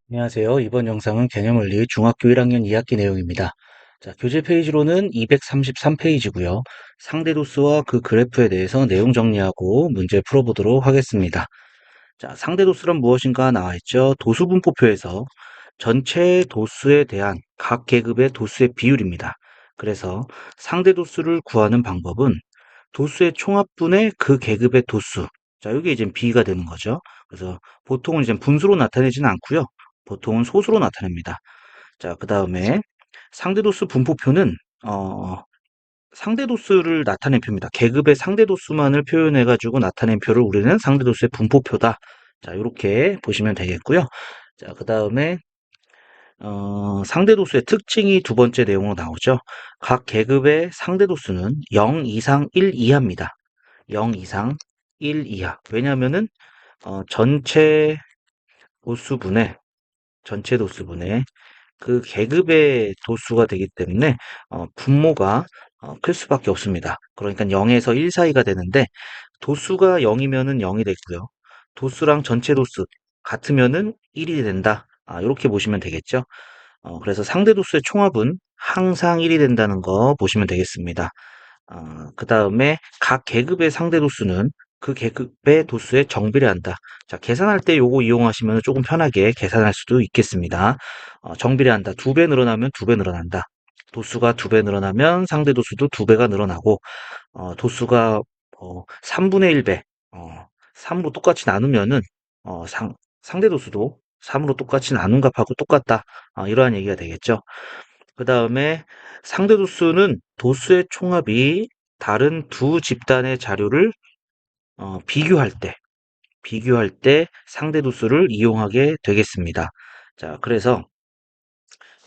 안녕하세요. 이번 영상은 개념원리 중학교 1학년 2학기 내용입니다. 자, 교재 페이지로는 233페이지고요. 상대도수와 그 그래프에 대해서 내용 정리하고 문제 풀어보도록 하겠습니다. 자, 상대도수란 무엇인가 나와 있죠. 도수분포표에서 전체 도수에 대한 각 계급의 도수의 비율입니다. 그래서 상대도수를 구하는 방법은 도수의 총합분의 그 계급의 도수. 자, 이게 이제 비가 되는 거죠. 그래서 보통은 이제 분수로 나타내지는 않고요. 보통은 소수로 나타냅니다. 자, 그 다음에 상대도수 분포표는 상대도수를 나타낸 표입니다. 계급의 상대도수만을 표현해가지고 나타낸 표를 우리는 상대도수의 분포표다. 자, 이렇게 보시면 되겠고요. 자, 그 다음에 상대도수의 특징이 두 번째 내용으로 나오죠. 각 계급의 상대도수는 0 이상 1 이하입니다. 0 이상 1 이하. 왜냐하면은 전체 도수분의 그 계급의 도수가 되기 때문에 분모가 클 수밖에 없습니다. 그러니까 0에서 1 사이가 되는데 도수가 0이면은 0이 되고요. 도수랑 전체 도수 같으면은 1이 된다. 이렇게 보시면 되겠죠. 그래서 상대 도수의 총합은 항상 1이 된다는 거 보시면 되겠습니다. 그 다음에 각 계급의 상대 도수는 그 계급의 도수에 정비례한다. 자, 계산할 때 요거 이용하시면 조금 편하게 계산할 수도 있겠습니다. 정비례한다. 2배 늘어나면 2배 늘어난다. 도수가 2배 늘어나면 상대 도수도 2배가 늘어나고, 도수가 3분의 1배, 3으로 똑같이 나누면은 상대 도수도 3으로 똑같이 나눈 값하고 똑같다. 이러한 얘기가 되겠죠. 그 다음에 상대 도수는 도수의 총합이 다른 두 집단의 자료를 비교할 때 상대 도수를 이용하게 되겠습니다. 자, 그래서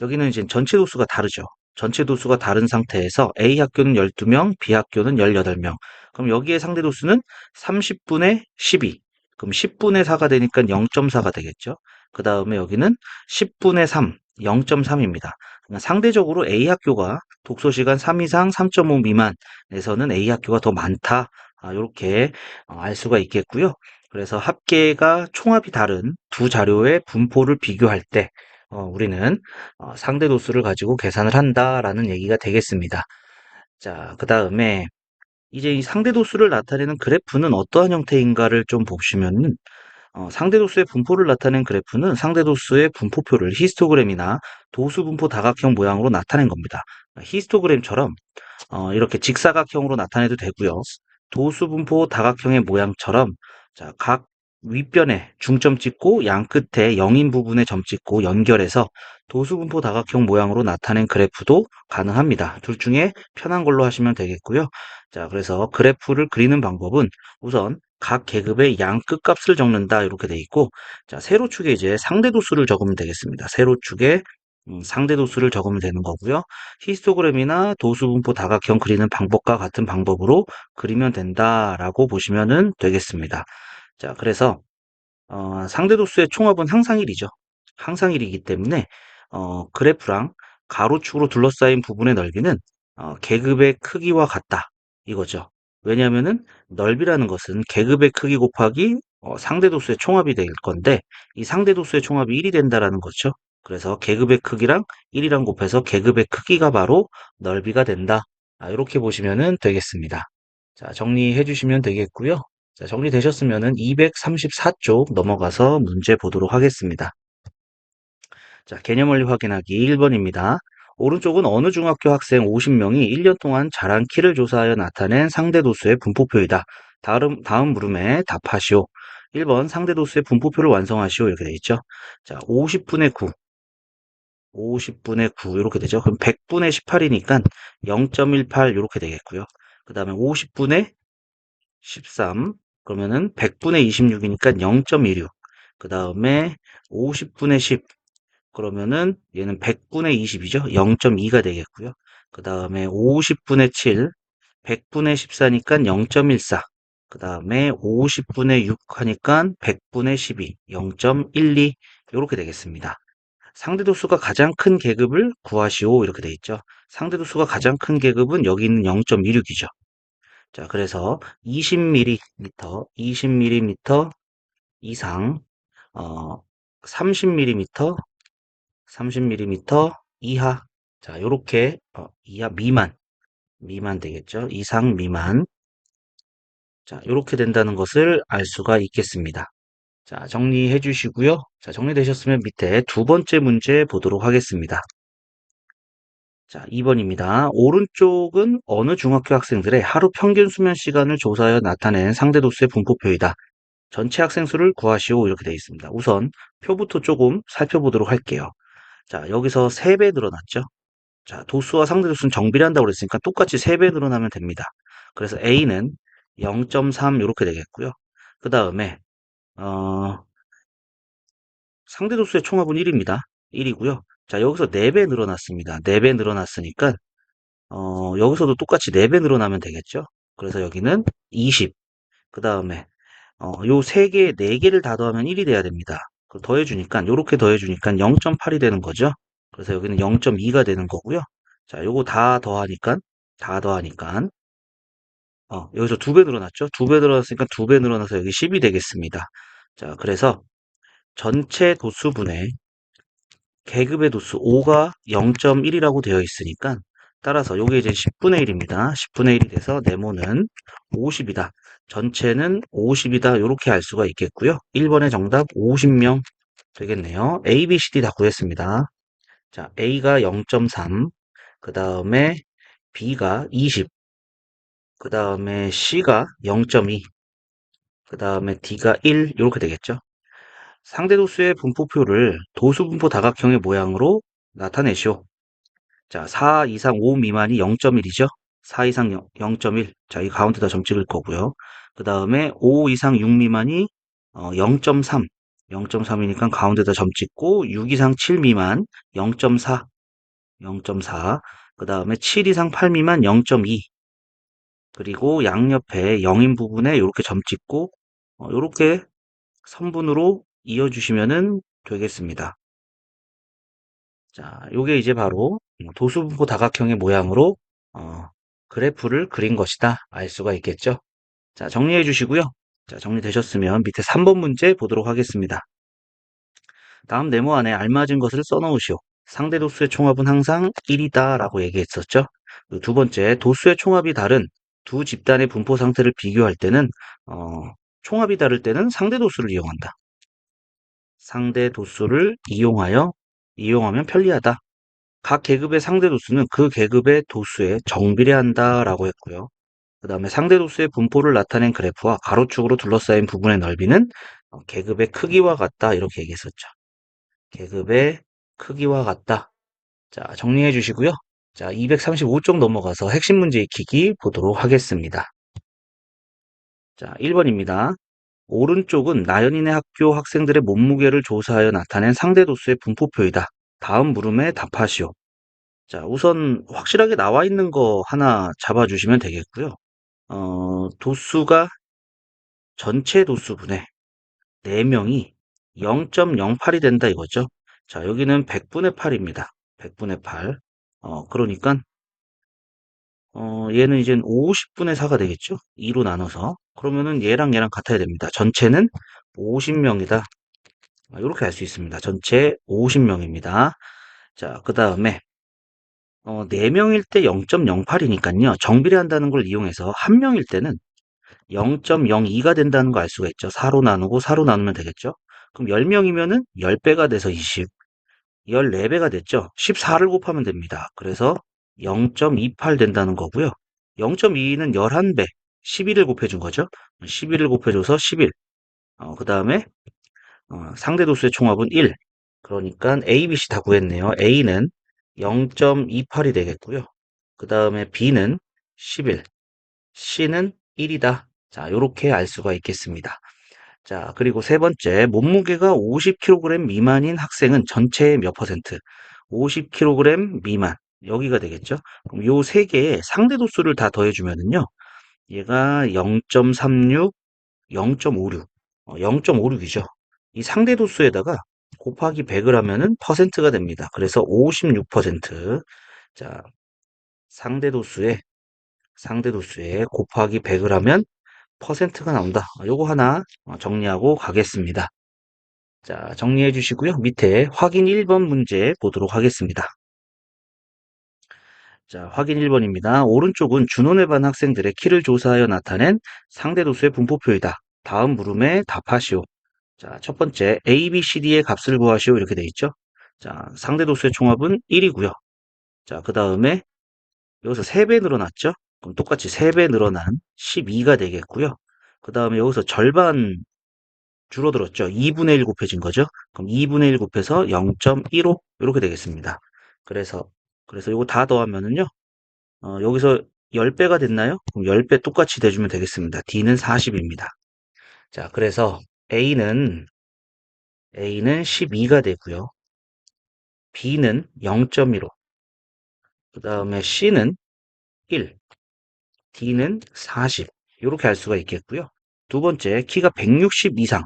여기는 이제 전체 도수가 다르죠. 전체 도수가 다른 상태에서 A 학교는 12명, B 학교는 18명. 그럼 여기에 상대 도수는 30분의 12. 그럼 10분의 4가 되니까 0.4가 되겠죠. 그 다음에 여기는 10분의 3, 0.3입니다. 상대적으로 A 학교가 독서 시간 3 이상 3.5 미만에서는 A 학교가 더 많다. 이렇게 알 수가 있겠고요. 그래서 합계가 총합이 다른 두 자료의 분포를 비교할 때 우리는 상대 도수를 가지고 계산을 한다라는 얘기가 되겠습니다. 자, 그 다음에 이제 이 상대 도수를 나타내는 그래프는 어떠한 형태인가를 좀 보시면은 상대 도수의 분포를 나타낸 그래프는 상대 도수의 분포표를 히스토그램이나 도수 분포 다각형 모양으로 나타낸 겁니다. 히스토그램처럼 이렇게 직사각형으로 나타내도 되고요. 도수 분포 다각형의 모양처럼 자, 각 윗변에 중점 찍고 양 끝에 0인 부분에 점 찍고 연결해서 도수 분포 다각형 모양으로 나타낸 그래프도 가능합니다. 둘 중에 편한 걸로 하시면 되겠고요. 자, 그래서 그래프를 그리는 방법은 우선 각 계급의 양 끝값을 적는다 이렇게 돼 있고, 자, 세로축에 이제 상대 도수를 적으면 되겠습니다. 세로축에 상대 도수를 적으면 되는 거고요. 히스토그램이나 도수분포 다각형 그리는 방법과 같은 방법으로 그리면 된다라고 보시면 되겠습니다. 자, 그래서 상대 도수의 총합은 항상 1이죠. 항상 1이기 때문에 그래프랑 가로축으로 둘러싸인 부분의 넓이는 계급의 크기와 같다 이거죠. 왜냐하면은 넓이라는 것은 계급의 크기 곱하기 상대 도수의 총합이 될 건데 이 상대 도수의 총합이 1이 된다라는 거죠. 그래서 계급의 크기랑 1이랑 곱해서 계급의 크기가 바로 넓이가 된다. 이렇게 보시면 되겠습니다. 자, 정리해 주시면 되겠고요. 자, 정리되셨으면은 234쪽 넘어가서 문제 보도록 하겠습니다. 자, 개념 원리 확인하기 1번입니다. 오른쪽은 어느 중학교 학생 50명이 1년 동안 자란 키를 조사하여 나타낸 상대도수의 분포표이다. 다음 물음에 답하시오. 1번 상대도수의 분포표를 완성하시오. 이렇게 돼 있죠. 자, 50분의 9. 50분의 9 이렇게 되죠. 그럼 100분의 18이니까 0.18 이렇게 되겠고요. 그 다음에 50분의 13 그러면은 100분의 26이니까 0.16. 그 다음에 50분의 10 그러면은 얘는 100분의 20이죠. 0.2가 되겠고요. 그 다음에 50분의 7 100분의 14니까 0.14. 그 다음에 50분의 6 하니까 100분의 12 0.12 이렇게 되겠습니다. 상대도수가 가장 큰 계급을 구하시오 이렇게 돼 있죠. 상대도수가 가장 큰 계급은 여기 있는 0.26이죠. 자, 그래서 20mm, 20mm 이상, 어, 30mm, 30mm 이하. 자, 요렇게, 이하 미만 되겠죠. 이상 미만. 자, 요렇게 된다는 것을 알 수가 있겠습니다. 자, 정리해 주시고요. 자, 정리되셨으면 밑에 두 번째 문제 보도록 하겠습니다. 자, 2번입니다. 오른쪽은 어느 중학교 학생들의 하루 평균 수면 시간을 조사하여 나타낸 상대도수의 분포표이다. 전체 학생 수를 구하시오. 이렇게 되어 있습니다. 우선 표부터 조금 살펴보도록 할게요. 자, 여기서 3배 늘어났죠? 자, 도수와 상대도수는 정비례한다고 그랬으니까 똑같이 3배 늘어나면 됩니다. 그래서 A는 0.3 이렇게 되겠고요. 그 다음에 상대도수의 총합은 1입니다. 1이고요. 자, 여기서 4배 늘어났습니다. 4배 늘어났으니까 여기서도 똑같이 4배 늘어나면 되겠죠? 그래서 여기는 20. 그 다음에 요 3개, 4개를 다 더하면 1이 돼야 됩니다. 그럼 더해주니까 요렇게 더해주니까 0.8이 되는 거죠. 그래서 여기는 0.2가 되는 거고요. 자, 요거 다 더하니까 여기서 2배 늘어났죠? 2배 늘어났으니까 2배 늘어나서 여기 10이 되겠습니다. 자, 그래서 전체 도수분의 계급의 도수 5가 0.1이라고 되어 있으니까 따라서 요게 이제 10분의 1입니다. 10분의 1이 돼서 네모는 50이다. 전체는 50이다. 이렇게 알 수가 있겠고요. 1번의 정답 50명 되겠네요. A, B, C, D 다 구했습니다. 자, A가 0.3, 그 다음에 B가 20, 그 다음에 C가 0.2, 그 다음에 D가 1 이렇게 되겠죠. 상대도수의 분포표를 도수분포 다각형의 모양으로 나타내시오. 자, 4 이상 5 미만이 0.1이죠. 4 이상 0.1. 자, 이 가운데다 점 찍을 거고요. 그 다음에 5 이상 6 미만이 0.3. 0.3이니까 가운데다 점 찍고 6 이상 7 미만 0.4. 0.4. 그 다음에 7 이상 8 미만 0.2. 그리고 양옆에 0인 부분에 이렇게 점 찍고 이렇게 선분으로 이어주시면 되겠습니다. 자, 요게 이제 바로 도수분포 다각형의 모양으로 그래프를 그린 것이다. 알 수가 있겠죠? 자, 정리해 주시고요. 자, 정리되셨으면 밑에 3번 문제 보도록 하겠습니다. 다음 네모 안에 알맞은 것을 써놓으시오. 상대 도수의 총합은 항상 1이다 라고 얘기했었죠. 두 번째, 도수의 총합이 다른 두 집단의 분포 상태를 비교할 때는 총합이 다를 때는 상대 도수를 이용한다. 상대 도수를 이용하면 편리하다. 각 계급의 상대 도수는 그 계급의 도수에 정비례한다라고 했고요. 그 다음에 상대 도수의 분포를 나타낸 그래프와 가로축으로 둘러싸인 부분의 넓이는 계급의 크기와 같다 이렇게 얘기했었죠. 계급의 크기와 같다. 자, 정리해 주시고요. 자, 235쪽 넘어가서 핵심 문제 익히기 보도록 하겠습니다. 자, 1번입니다. 오른쪽은 나연이네 학교 학생들의 몸무게를 조사하여 나타낸 상대 도수의 분포표이다. 다음 물음에 답하시오. 자, 우선 확실하게 나와 있는 거 하나 잡아주시면 되겠고요. 도수가 전체 도수분의 4명이 0.08이 된다 이거죠. 자, 여기는 100분의 8입니다. 100분의 8. 그러니까, 얘는 이제 50분의 4가 되겠죠. 2로 나눠서. 그러면은 얘랑 같아야 됩니다. 전체는 50명이다. 이렇게 알 수 있습니다. 전체 50명입니다. 자, 그 다음에 4명일 때 0.08이니까요. 정비례한다는 걸 이용해서 1명일 때는 0.02가 된다는 거 알 수가 있죠. 4로 나누고 4로 나누면 되겠죠. 그럼 10명이면은 10배가 돼서 20, 14배가 됐죠. 14를 곱하면 됩니다. 그래서 0.28 된다는 거고요. 0.2는 11배, 11을 곱해준 거죠. 11을 곱해줘서 11. 그 다음에 상대도수의 총합은 1. 그러니까 A, B, C 다 구했네요. A는 0.28이 되겠고요. 그 다음에 B는 11, C는 1이다. 자, 요렇게 알 수가 있겠습니다. 자, 그리고 세 번째, 몸무게가 50kg 미만인 학생은 전체의 몇 퍼센트? 50kg 미만. 여기가 되겠죠? 그럼 요 세 개의 상대 도수를 다 더해주면은요, 얘가 0.36, 0.56, 0.56이죠. 이 상대 도수에다가 곱하기 100을 하면은 퍼센트가 됩니다. 그래서 56%. 자, 상대 도수에 곱하기 100을 하면 퍼센트가 나온다. 요거 하나 정리하고 가겠습니다. 자, 정리해 주시고요. 밑에 확인 1번 문제 보도록 하겠습니다. 자, 확인 1번입니다. 오른쪽은 준원에 반 학생들의 키를 조사하여 나타낸 상대도수의 분포표이다. 다음 물음에 답하시오. 자, 첫 번째 A, B, C, D의 값을 구하시오 이렇게 돼 있죠. 자, 상대도수의 총합은 1이고요. 자, 그 다음에 여기서 3배 늘어났죠. 그럼 똑같이 3배 늘어난 12가 되겠고요. 그 다음에 여기서 절반 줄어들었죠. 2분의 1 곱해진 거죠. 그럼 2분의 1 곱해서 0.15 이렇게 되겠습니다. 그래서 이거 다 더하면은요. 여기서 10배가 됐나요? 그럼 10배 똑같이 대주면 되겠습니다. D는 40입니다. 자, 그래서 A는 12가 되고요. B는 0.15, 그 다음에 C는 1, D는 40. 이렇게 할 수가 있겠고요. 두 번째, 키가 160 이상.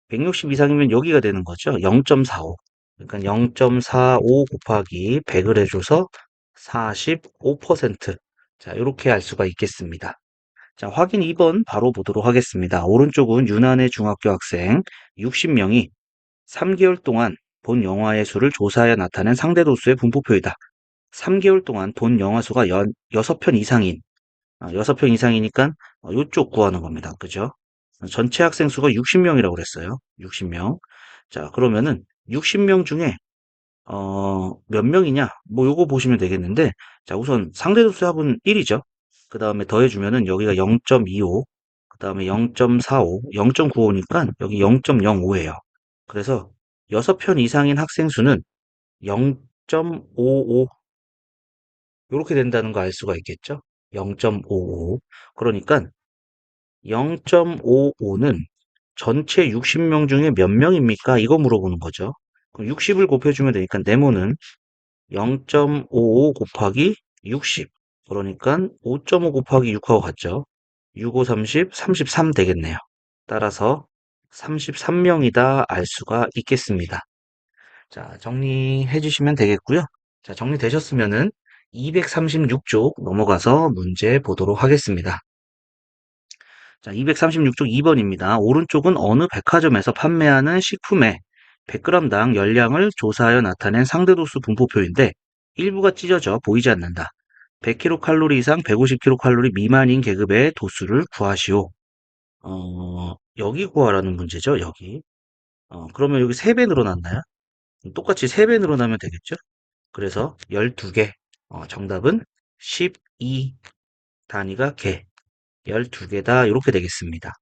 160 이상이면 여기가 되는 거죠. 0.45. 그러니까 0.45 곱하기 100을 해줘서 45%. 자, 이렇게 할 수가 있겠습니다. 자, 확인 2번 바로 보도록 하겠습니다. 오른쪽은 유난의 중학교 학생 60명이 3개월 동안 본 영화의 수를 조사하여 나타낸 상대도수의 분포표이다. 3개월 동안 본 영화 수가 6편 이상인, 6편 이상이니까 이쪽 구하는 겁니다. 그죠? 전체 학생 수가 60명이라고 그랬어요. 60명. 자, 그러면은 60명 중에 몇 명이냐? 뭐 요거 보시면 되겠는데, 자, 우선 상대도수 합은 1이죠. 그 다음에 더해주면은 여기가 0.25, 그 다음에 0.45, 0.95니까 여기 0.05예요. 그래서 6편 이상인 학생 수는 0.55 이렇게 된다는 거 알 수가 있겠죠? 0.55. 그러니까 0.55는 전체 60명 중에 몇 명입니까? 이거 물어보는 거죠. 그럼 60을 곱해주면 되니까 네모는 0.55 곱하기 60. 그러니까 5.5 곱하기 6하고 같죠. 6, 5, 30, 33 되겠네요. 따라서 33명이다 알 수가 있겠습니다. 자, 정리해 주시면 되겠고요. 자, 정리되셨으면은 236쪽 넘어가서 문제 보도록 하겠습니다. 자, 236쪽 2번입니다. 오른쪽은 어느 백화점에서 판매하는 식품의 100g당 열량을 조사하여 나타낸 상대도수 분포표인데 일부가 찢어져 보이지 않는다. 100kcal 이상 150kcal 미만인 계급의 도수를 구하시오. 여기 구하라는 문제죠, 여기. 그러면 여기 3배 늘어났나요? 똑같이 3배 늘어나면 되겠죠? 그래서 12개. 정답은 12 단위가 개. 12개다. 이렇게 되겠습니다.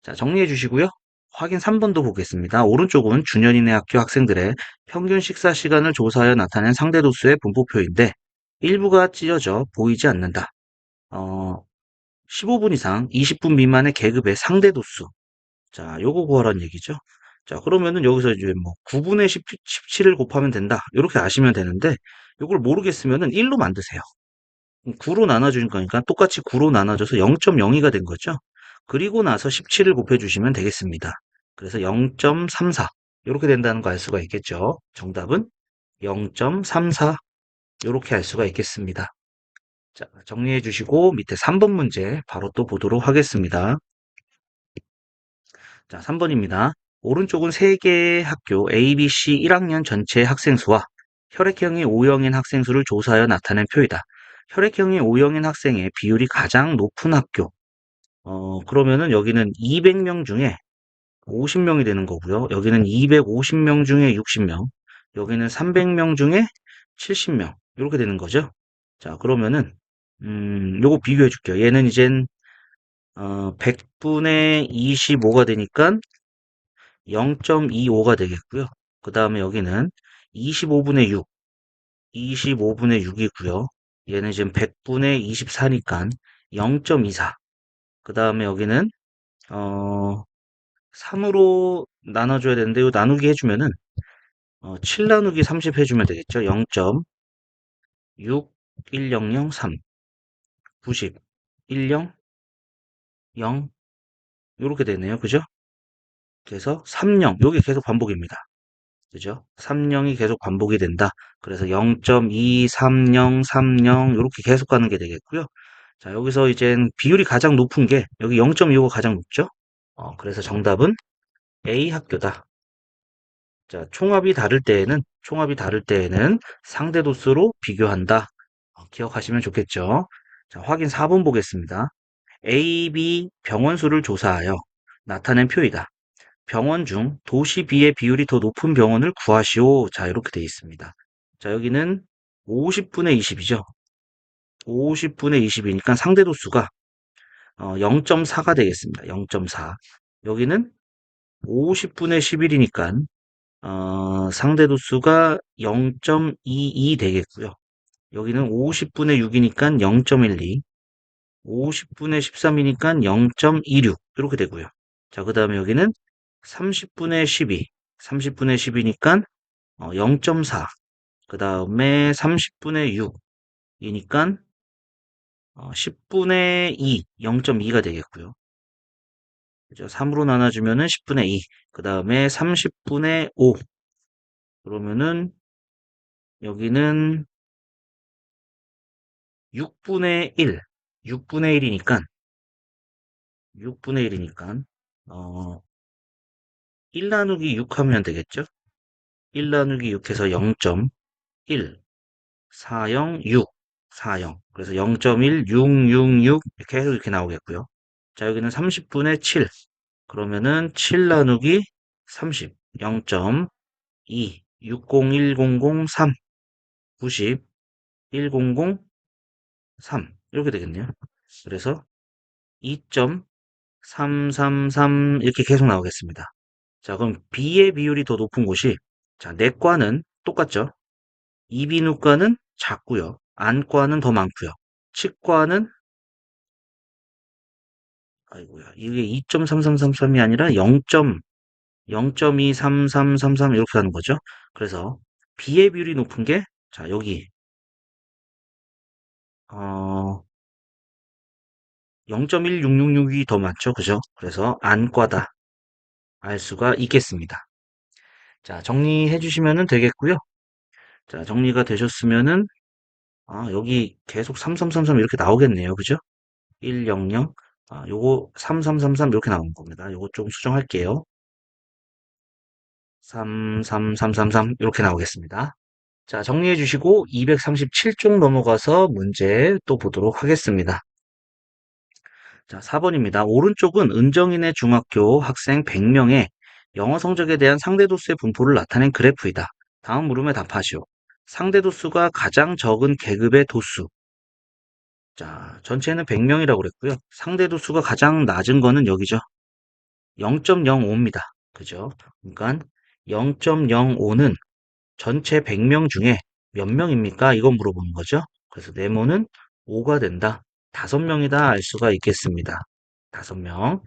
자, 정리해 주시고요. 확인 3번도 보겠습니다. 오른쪽은 준현인의 학교 학생들의 평균 식사 시간을 조사하여 나타낸 상대도수의 분포표인데 일부가 찢어져 보이지 않는다. 15분 이상 20분 미만의 계급의 상대도수. 자, 요거 구하라는 얘기죠. 자, 그러면은 여기서 이제 뭐 9분의 17을 곱하면 된다. 이렇게 아시면 되는데 요걸 모르겠으면은 1로 만드세요. 9로 나눠주는 거니까 똑같이 9로 나눠줘서 0.02가 된 거죠. 그리고 나서 17을 곱해주시면 되겠습니다. 그래서 0.34 이렇게 된다는 거 알 수가 있겠죠. 정답은 0.34 이렇게 알 수가 있겠습니다. 자, 정리해 주시고 밑에 3번 문제 바로 또 보도록 하겠습니다. 자, 3번입니다. 오른쪽은 3개의 학교 A, B, C 1학년 전체 학생 수와 혈액형이 O형인 학생 수를 조사하여 나타낸 표이다. 혈액형이 O형인 학생의 비율이 가장 높은 학교. 그러면은 여기는 200명 중에 50명이 되는 거고요. 여기는 250명 중에 60명. 여기는 300명 중에 70명. 이렇게 되는 거죠. 자, 그러면은, 요거 비교해 줄게요. 얘는 이젠, 100분의 25가 되니까 0.25가 되겠고요. 그 다음에 여기는 25분의 6, 25분의 6이고요. 얘는 지금 100분의 24니까 0.24. 그 다음에 여기는 3으로 나눠줘야 되는데 요 나누기 해주면은 7 나누기 30 해주면 되겠죠. 0.61003 90 10 0 이렇게 되네요. 그죠? 그래서 30 요게 계속 반복입니다. 그죠? 30이 계속 반복이 된다. 그래서 0.23030 이렇게 계속 가는 게 되겠고요. 자, 여기서 이젠 비율이 가장 높은 게 여기 0.25가 가장 높죠? 그래서 정답은 A 학교다. 자, 총합이 다를 때에는 상대 도수로 비교한다. 기억하시면 좋겠죠? 자, 확인 4번 보겠습니다. A, B 병원 수를 조사하여 나타낸 표이다. 병원 중 도시 B의 비율이 더 높은 병원을 구하시오. 자, 이렇게 되어 있습니다. 자, 여기는 50분의 20이죠. 50분의 20이니까 상대 도수가 0.4가 되겠습니다. 0.4. 여기는 50분의 11이니까 상대 도수가 0.22 되겠고요. 여기는 50분의 6이니까 0.12, 50분의 13이니까 0.26 이렇게 되고요. 자, 그 다음에 여기는 30분의 12, 30분의 10이니까 0.4, 그 다음에 30분의 6이니까 10분의 2, 0.2가 되겠고요. 그죠? 3으로 나눠주면은 10분의 2, 그 다음에 30분의 5, 그러면은 여기는 6분의 1, 6분의 1이니까, 6분의 1이니까, 1 나누기 6 하면 되겠죠? 1 나누기 6해서 0.1, 40, 6, 40. 그래서 0.1, 6, 6, 6, 이렇게 해서 이렇게 나오겠고요. 자, 여기는 30분의 7. 그러면은 7 나누기 30, 0.2, 601003, 90, 1003 이렇게 되겠네요. 그래서 2.333 이렇게 계속 나오겠습니다. 자, 그럼 B의 비율이 더 높은 곳이 자, 내과는 똑같죠? 이비인후과는 작고요. 안과는 더 많고요. 치과는 아이고야. 이게 2.3333이 아니라 0.23333 이렇게 가는 거죠. 그래서 B의 비율이 높은 게 자, 여기 어 0.1666이 더 많죠. 그죠? 그래서 안과다. 알 수가 있겠습니다. 자, 정리해 주시면 되겠고요. 자, 정리가 되셨으면은 여기 계속 3333 이렇게 나오겠네요. 그죠? 100 요거 3333 이렇게 나오는 겁니다. 요거 좀 수정할게요. 33333 이렇게 나오겠습니다. 자, 정리해 주시고 237쪽 넘어가서 문제 또 보도록 하겠습니다. 자, 4번입니다. 오른쪽은 은정인의 중학교 학생 100명의 영어 성적에 대한 상대도수의 분포를 나타낸 그래프이다. 다음 물음에 답하시오. 상대도수가 가장 적은 계급의 도수. 자, 전체는 100명이라고 그랬고요. 상대도수가 가장 낮은 거는 여기죠. 0.05입니다. 그죠? 그러니까 0.05는 전체 100명 중에 몇 명입니까? 이건 물어보는 거죠. 그래서 네모는 5가 된다. 5명이다 알 수가 있겠습니다. 5명.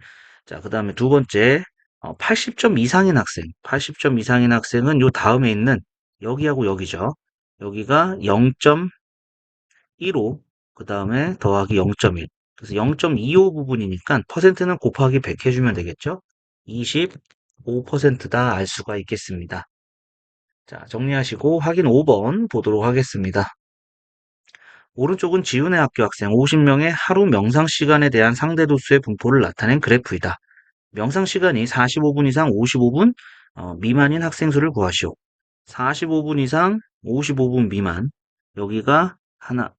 자, 그 다음에 두 번째, 80점 이상인 학생. 80점 이상인 학생은 요 다음에 있는 여기하고 여기죠. 여기가 0.15, 그 다음에 더하기 0.1. 그래서 0.25 부분이니까 퍼센트는 곱하기 100 해주면 되겠죠? 25%다 알 수가 있겠습니다. 자, 정리하시고 확인 5번 보도록 하겠습니다. 오른쪽은 지훈의 학교 학생 50명의 하루 명상 시간에 대한 상대 도수의 분포를 나타낸 그래프이다. 명상 시간이 45분 이상 55분 미만인 학생 수를 구하시오. 45분 이상 55분 미만. 여기가 하나,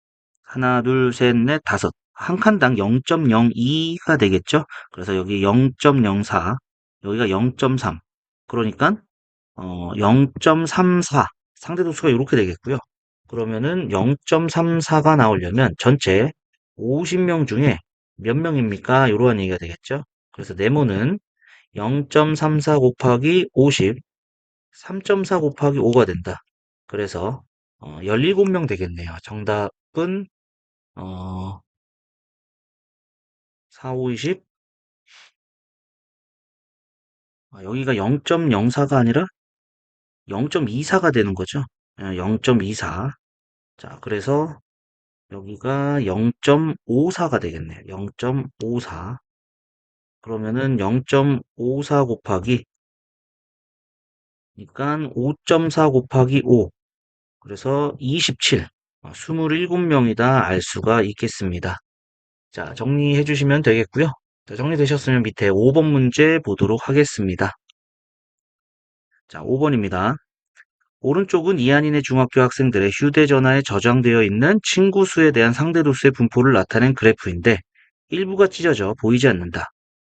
둘, 셋, 넷, 다섯. 한 칸당 0.02가 되겠죠? 그래서 여기 0.04, 여기가 0.3. 그러니까 0.34 상대 도수가 이렇게 되겠고요. 그러면은 0.34가 나오려면 전체 50명 중에 몇 명입니까? 이러한 얘기가 되겠죠. 그래서 네모는 0.34 곱하기 50, 3.4 곱하기 5가 된다. 그래서 17명 되겠네요. 정답은 4, 5, 20. 여기가 0.04가 아니라 0.24가 되는 거죠. 0.24. 자, 그래서 여기가 0.54가 되겠네요. 0.54. 그러면은 0.54 곱하기, 그러니까 5.4 곱하기 5. 그래서 27. 27명이다 알 수가 있겠습니다. 자, 정리해 주시면 되겠고요. 자, 정리되셨으면 밑에 5번 문제 보도록 하겠습니다. 자, 5번입니다. 오른쪽은 이한인의 중학교 학생들의 휴대전화에 저장되어 있는 친구 수에 대한 상대도수의 분포를 나타낸 그래프인데 일부가 찢어져 보이지 않는다.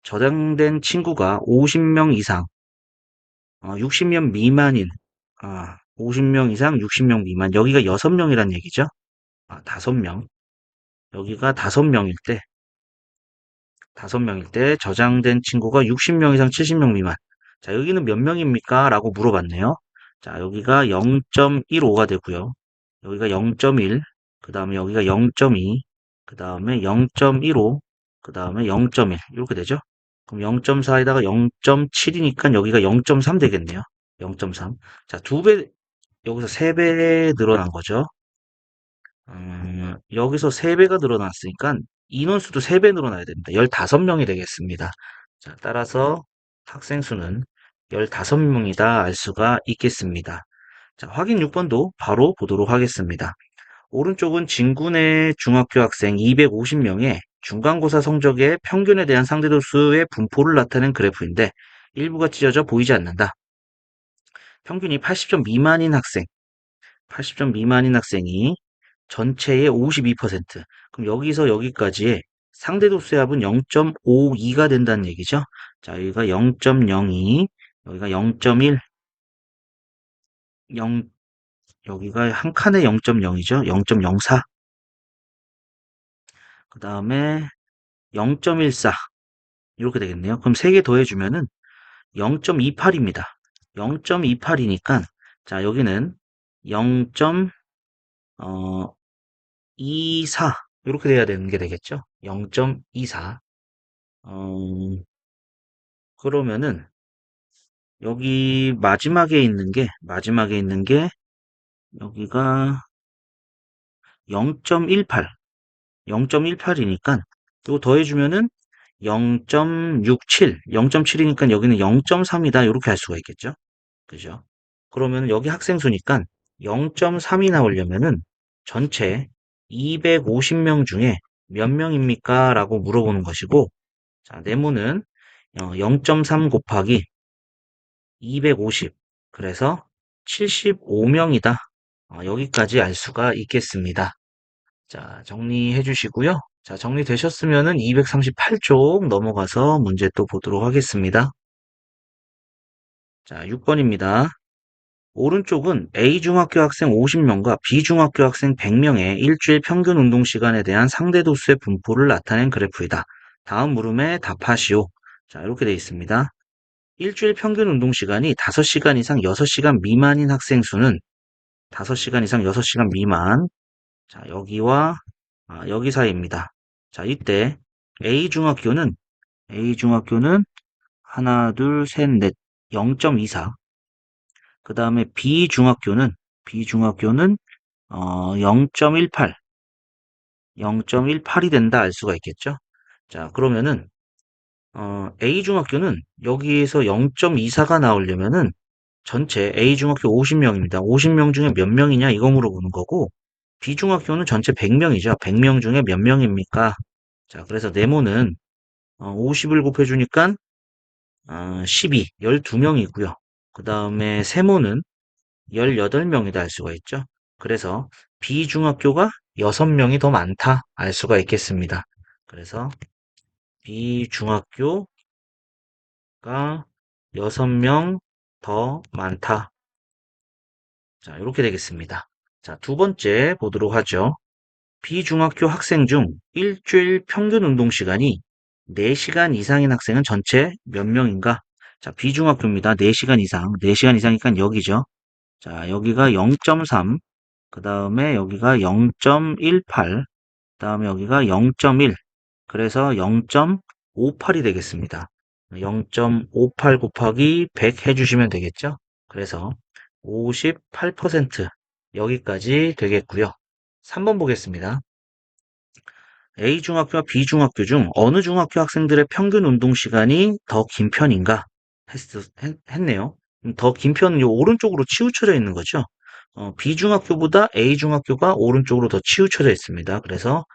저장된 친구가 50명 이상, 60명 미만인, 50명 이상, 60명 미만. 여기가 6명이란 얘기죠. 5명. 여기가 5명일 때 저장된 친구가 60명 이상 70명 미만. 자, 여기는 몇 명입니까? 라고 물어봤네요. 자, 여기가 0.15가 되고요. 여기가 0.1, 그 다음에 여기가 0.2, 그 다음에 0.15, 그 다음에 0.1 이렇게 되죠. 그럼 0.4에다가 0.7이니까 여기가 0.3 되겠네요. 0.3. 자, 여기서 3배 늘어난 거죠. 여기서 3배가 늘어났으니까 인원수도 3배 늘어나야 됩니다. 15명이 되겠습니다. 자, 따라서 학생 수는 15명이다 알 수가 있겠습니다. 자, 확인 6번도 바로 보도록 하겠습니다. 오른쪽은 진군의 중학교 학생 250명의 중간고사 성적의 평균에 대한 상대도수의 분포를 나타낸 그래프인데 일부가 찢어져 보이지 않는다. 평균이 80점 미만인 학생, 80점 미만인 학생이 전체의 52%. 그럼 여기서 여기까지의 상대도수의 합은 0.52가 된다는 얘기죠. 자, 여기가 0.02, 여기가 0.1, 0, 여기가 한 칸에 0.0이죠. 0.04. 그 다음에 0.14. 이렇게 되겠네요. 그럼 3개 더해주면은 0.28입니다. 0.28이니까, 자, 여기는 0.24. 이렇게 돼야 되는 게 되겠죠. 0.24. 그러면은 여기 마지막에 있는 게 여기가 0.18, 0.18이니까 이거 더해주면은 0.67, 0.7이니까 여기는 0.3이다 이렇게 할 수가 있겠죠. 그죠? 그러면 여기 학생 수니까 0.3이 나오려면은 전체 250명 중에 몇 명입니까? 라고 물어보는 것이고, 자, 네모는 0.3 곱하기 250. 그래서 75명이다. 여기까지 알 수가 있겠습니다. 자, 정리해 주시고요. 자, 정리되셨으면은 238쪽 넘어가서 문제 또 보도록 하겠습니다. 자, 6번입니다. 오른쪽은 A중학교 학생 50명과 B중학교 학생 100명의 일주일 평균 운동 시간에 대한 상대도수의 분포를 나타낸 그래프이다. 다음 물음에 답하시오. 자, 이렇게 되어 있습니다. 일주일 평균 운동 시간이 5시간 이상 6시간 미만인 학생 수는 5시간 이상 6시간 미만. 자, 여기와 여기 사이입니다. 자, 이때 A 중학교는 하나, 둘, 셋, 넷 0.24. 그 다음에 B 중학교는 0.18. 0.18이 된다 알 수가 있겠죠? 자, 그러면은 A중학교는 여기에서 0.24가 나오려면은 전체 A중학교 50명입니다. 50명 중에 몇 명이냐 이거 물어보는 거고 B중학교는 전체 100명이죠. 100명 중에 몇 명입니까? 자, 그래서 네모는 50을 곱해주니까 12, 12명이고요. 그 다음에 세모는 18명이다 알 수가 있죠. 그래서 B중학교가 6명이 더 많다 알 수가 있겠습니다. 그래서 B중학교가 6명 더 많다. 자, 이렇게 되겠습니다. 자, 두 번째 보도록 하죠. 비중학교 학생 중 일주일 평균 운동 시간이 4시간 이상인 학생은 전체 몇 명인가? 자, 비중학교입니다. 4시간 이상. 4시간 이상이니까 여기죠. 자, 여기가 0.3, 그 다음에 여기가 0.18, 그 다음에 여기가 0.1, 그래서 0.58이 되겠습니다. 0.58 곱하기 100 해주시면 되겠죠? 그래서 58% 여기까지 되겠고요. 3번 보겠습니다. A중학교와 B중학교 중 어느 중학교 학생들의 평균 운동 시간이 더 긴 편인가? 했네요. 더 긴 편은 요 오른쪽으로 치우쳐져 있는 거죠. B중학교보다 A중학교가 오른쪽으로 더 치우쳐져 있습니다. 그래서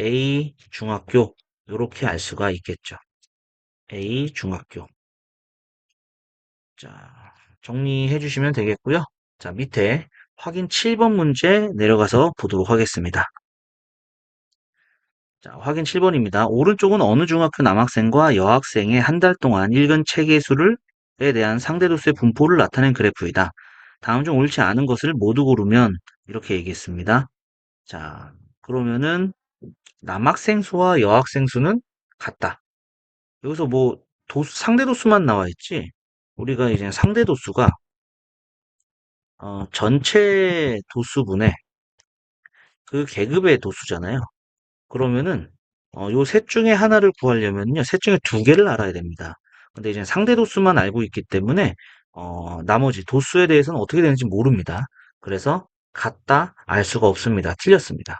A 중학교 이렇게 알 수가 있겠죠. A 중학교. 자, 정리해 주시면 되겠고요. 자, 밑에 확인 7번 문제 내려가서 보도록 하겠습니다. 자, 확인 7번입니다. 오른쪽은 어느 중학교 남학생과 여학생의 한 달 동안 읽은 책의 수를에 대한 상대도수의 분포를 나타낸 그래프이다. 다음 중 옳지 않은 것을 모두 고르면 이렇게 얘기했습니다. 자, 그러면은 남학생 수와 여학생 수는 같다. 여기서 뭐 상대도수만 나와 있지. 우리가 이제 상대도수가 전체 도수분의 그 계급의 도수잖아요. 그러면은 요 셋 중에 하나를 구하려면요. 셋 중에 두 개를 알아야 됩니다. 근데 이제 상대 도수만 알고 있기 때문에 나머지 도수에 대해서는 어떻게 되는지 모릅니다. 그래서 같다 알 수가 없습니다. 틀렸습니다.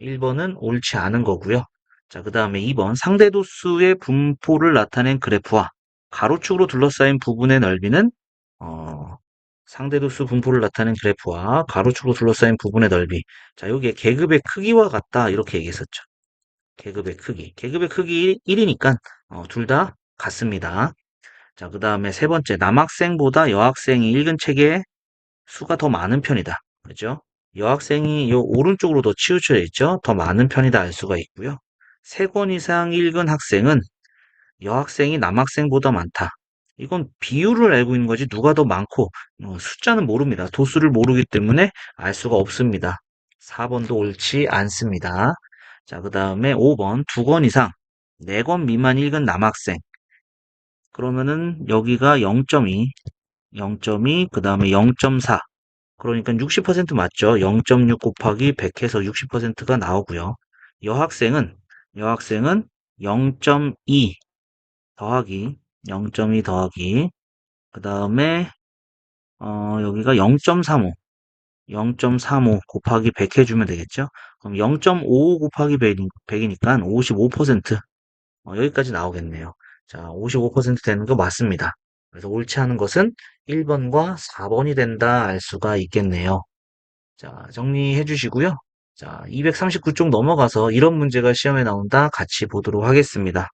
1번은 옳지 않은 거고요. 자, 그다음에 2번 상대 도수의 분포를 나타낸 그래프와 가로축으로 둘러싸인 부분의 넓이는 어, 상대 도수 분포를 나타낸 그래프와 가로축으로 둘러싸인 부분의 넓이. 자, 여기에 계급의 크기와 같다 이렇게 얘기했었죠. 계급의 크기. 계급의 크기 1이니까 둘 다 같습니다. 자, 그 다음에 세 번째, 남학생보다 여학생이 읽은 책의 수가 더 많은 편이다. 그죠? 여학생이 요 오른쪽으로 더 치우쳐 있죠? 더 많은 편이다 알 수가 있고요. 세 권 이상 읽은 학생은 여학생이 남학생보다 많다. 이건 비율을 알고 있는 거지 누가 더 많고 숫자는 모릅니다. 도수를 모르기 때문에 알 수가 없습니다. 4번도 옳지 않습니다. 자, 그 다음에 5번 2권 이상 4권 미만 읽은 남학생. 그러면은 여기가 0.2, 0.2, 그 다음에 0.4. 그러니까 60% 맞죠? 0.6 곱하기 100 해서 60%가 나오고요. 여학생은 0.2 더하기 0.2 더하기 그 다음에 여기가 0.35 0.35 곱하기 100 해주면 되겠죠? 그럼 0.55 곱하기 100이니까 55% 여기까지 나오겠네요. 자, 55% 되는 거 맞습니다. 그래서 옳지 않은 것은 1번과 4번이 된다 알 수가 있겠네요. 자, 정리해 주시고요. 자, 239쪽 넘어가서 이런 문제가 시험에 나온다 같이 보도록 하겠습니다.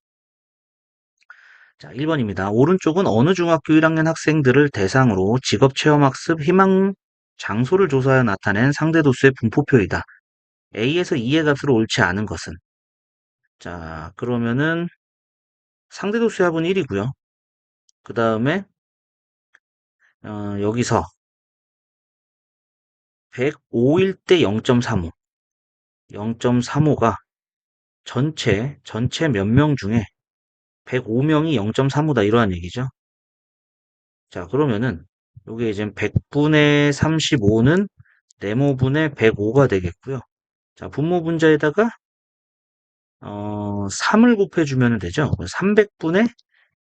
자, 1번입니다. 오른쪽은 어느 중학교 1학년 학생들을 대상으로 직업체험학습 희망 장소를 조사하여 나타낸 상대도수의 분포표이다. A에서 2의 값으로 옳지 않은 것은? 자, 그러면은 상대도수의 합은 1이고요. 그 다음에 여기서 105일 때 0.35, 0.35가 전체 몇 명 중에 105명이 0.35다 이러한 얘기죠. 자, 그러면은 요게 이제 100분의 35는 네모분의 105가 되겠고요. 자, 분모 분자에다가 3을 곱해주면 되죠. 300분의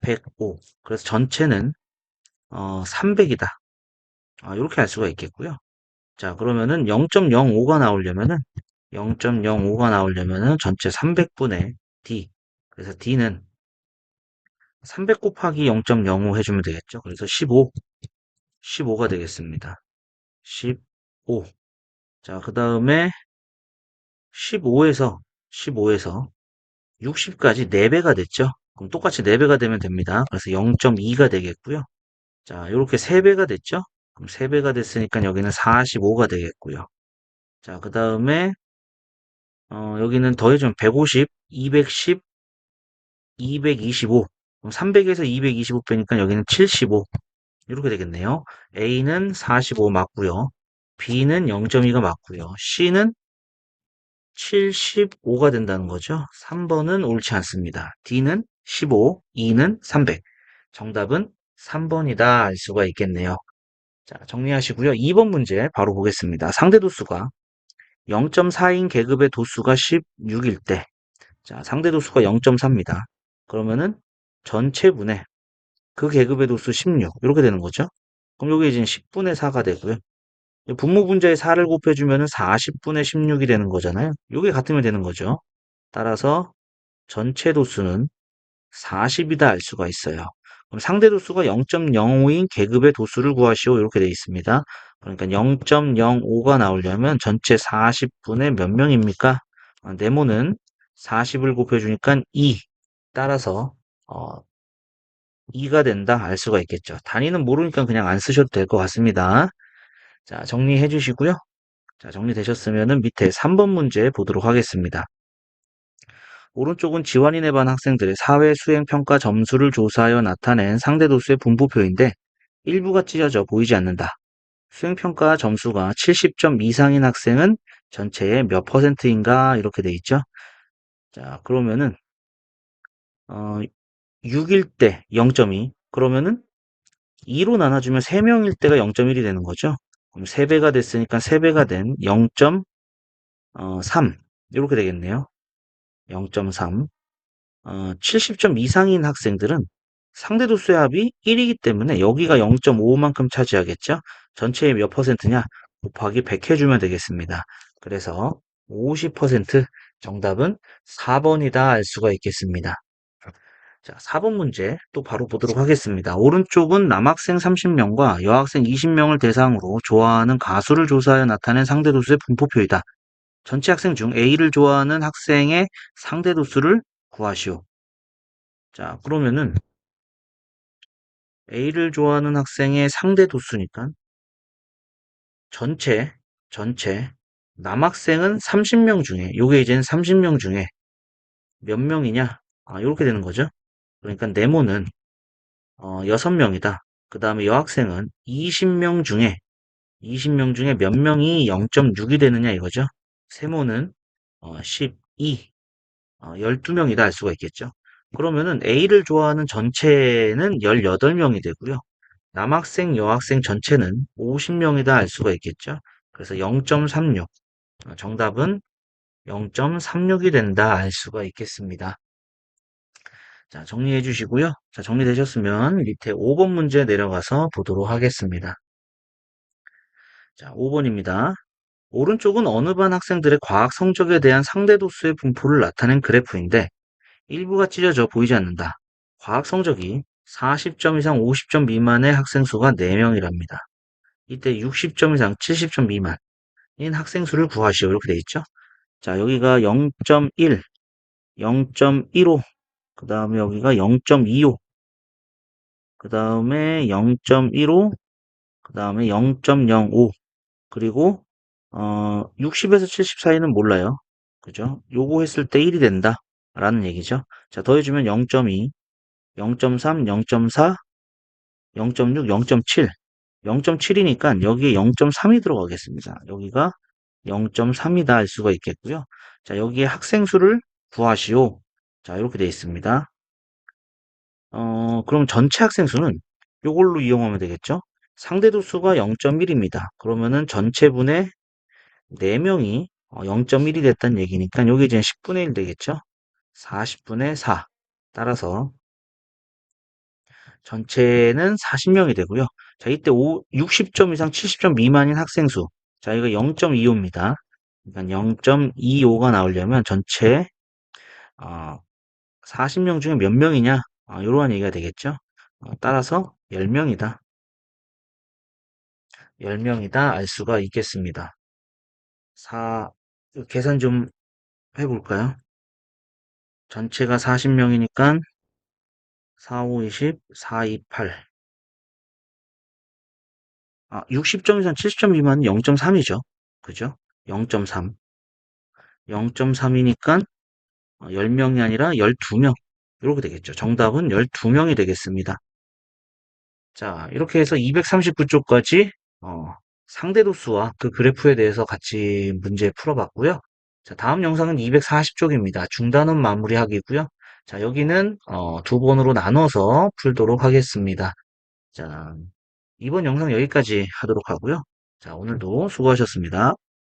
105. 그래서 전체는 300이다. 이렇게 알 수가 있겠고요. 자, 그러면은 0.05가 나오려면은 0.05가 나오려면은 전체 300분의 D. 그래서 D는 300 곱하기 0.05 해주면 되겠죠. 그래서 15가 되겠습니다. 15. 자, 그 다음에 15에서 60까지 4배가 됐죠. 그럼 똑같이 4배가 되면 됩니다. 그래서 0.2가 되겠고요. 자, 이렇게 3배가 됐죠. 그럼 3배가 됐으니까 여기는 45가 되겠고요. 자, 그 다음에 여기는 더해주면 150, 210, 225. 그럼 300에서 225 빼니까 여기는 75. 이렇게 되겠네요. A는 45 맞고요. B는 0.2가 맞고요. C는 75가 된다는 거죠. 3번은 옳지 않습니다. D는 15, E는 300. 정답은 3번이다 알 수가 있겠네요. 자, 정리하시고요. 2번 문제 바로 보겠습니다. 상대 도수가 0.4인 계급의 도수가 16일 때, 자, 상대 도수가 0.4입니다. 그러면은 전체분의 그 계급의 도수 16 이렇게 되는 거죠. 그럼 여기 이제 10분의 4가 되고요. 분모 분자에 4를 곱해주면 40분의 16이 되는 거잖아요. 이게 같으면 되는 거죠. 따라서 전체 도수는 40이다 알 수가 있어요. 그럼 상대 도수가 0.05인 계급의 도수를 구하시오 이렇게 되어 있습니다. 그러니까 0.05가 나오려면 전체 40분의 몇 명입니까? 네모는 40을 곱해주니까 2. 따라서, 어, 2가 된다 알 수가 있겠죠. 단위는 모르니까 그냥 안 쓰셔도 될 것 같습니다. 자, 정리해 주시고요. 자, 정리되셨으면 밑에 3번 문제 보도록 하겠습니다. 오른쪽은 지원인에 반 학생들의 사회 수행 평가 점수를 조사하여 나타낸 상대도수의 분포표인데 일부가 찢어져 보이지 않는다. 수행평가 점수가 70점 이상인 학생은 전체의 몇 퍼센트인가 이렇게 돼 있죠. 자, 그러면은 6일 때 0.2 그러면은 2로 나눠주면 3명일 때가 0.1이 되는 거죠. 그럼 3배가 됐으니까 3배가 된 0.3 이렇게 되겠네요. 0.3 70점 이상인 학생들은 상대도수의 합이 1이기 때문에 여기가 0.5만큼 차지하겠죠. 전체의 몇 퍼센트냐? 곱하기 100 해주면 되겠습니다. 그래서 50% 정답은 4번이다 알 수가 있겠습니다. 자, 4번 문제 또 바로 보도록 하겠습니다. 오른쪽은 남학생 30명과 여학생 20명을 대상으로 좋아하는 가수를 조사하여 나타낸 상대도수의 분포표이다. 전체 학생 중 A를 좋아하는 학생의 상대도수를 구하시오. 자, 그러면은 A를 좋아하는 학생의 상대도수니까 전체, 전체 남학생은 30명 중에 요게 이제는 30명 중에 몇 명이냐? 이렇게 되는 거죠. 그러니까 네모는 6명이다. 그 다음에 여학생은 20명 중에 몇 명이 0.6이 되느냐 이거죠. 세모는 12, 12명이다 알 수가 있겠죠. 그러면은 A를 좋아하는 전체는 18명이 되고요. 남학생, 여학생 전체는 50명이다 알 수가 있겠죠. 그래서 0.36. 정답은 0.36이 된다 알 수가 있겠습니다. 자, 정리해 주시고요. 자, 정리되셨으면 밑에 5번 문제 내려가서 보도록 하겠습니다. 자, 5번입니다. 오른쪽은 어느 반 학생들의 과학 성적에 대한 상대도수의 분포를 나타낸 그래프인데 일부가 찢어져 보이지 않는다. 과학 성적이 40점 이상 50점 미만의 학생 수가 4명이랍니다. 이때 60점 이상 70점 미만인 학생 수를 구하시오. 이렇게 돼 있죠. 자, 여기가 0.1, 0.15, 그 다음에 여기가 0.25, 그 다음에 0.15, 그 다음에 0.05, 그리고 60에서 70 사이는 몰라요. 그죠? 요거 했을 때 1이 된다. 라는 얘기죠. 자, 더해주면 0.2, 0.3, 0.4, 0.6, 0.7. 0.7이니까 여기에 0.3이 들어가겠습니다. 여기가 0.3이다 할 수가 있겠고요. 자, 여기에 학생 수를 구하시오. 자, 이렇게 되어 있습니다. 그럼 전체 학생 수는 이걸로 이용하면 되겠죠? 상대도 수가 0.1입니다. 그러면은 전체분의 4명이 0.1이 됐다는 얘기니까 여기 이제 10분의 1 되겠죠? 40분의 4. 따라서 전체는 40명이 되고요. 자, 이때 60점 이상 70점 미만인 학생 수. 자, 이거 0.25입니다. 그러니까 0.25가 나오려면 전체 40명 중에 몇 명이냐? 이러한 얘기가 되겠죠. 따라서 10명이다. 10명이다 알 수가 있겠습니다. 계산 좀 해볼까요? 전체가 40명이니까 4, 5, 20, 4, 2, 8. 60점 이상 70점 미만은 0.3이죠. 그죠? 0.3. 0.3이니까 10명이 아니라 12명. 이렇게 되겠죠. 정답은 12명이 되겠습니다. 자, 이렇게 해서 239쪽까지 상대도수와 그 그래프에 대해서 같이 문제 풀어봤고요. 자, 다음 영상은 240쪽입니다. 중단원 마무리하기고요. 자, 여기는 두 번으로 나눠서 풀도록 하겠습니다. 자, 이번 영상 여기까지 하도록 하고요. 자, 오늘도 수고하셨습니다.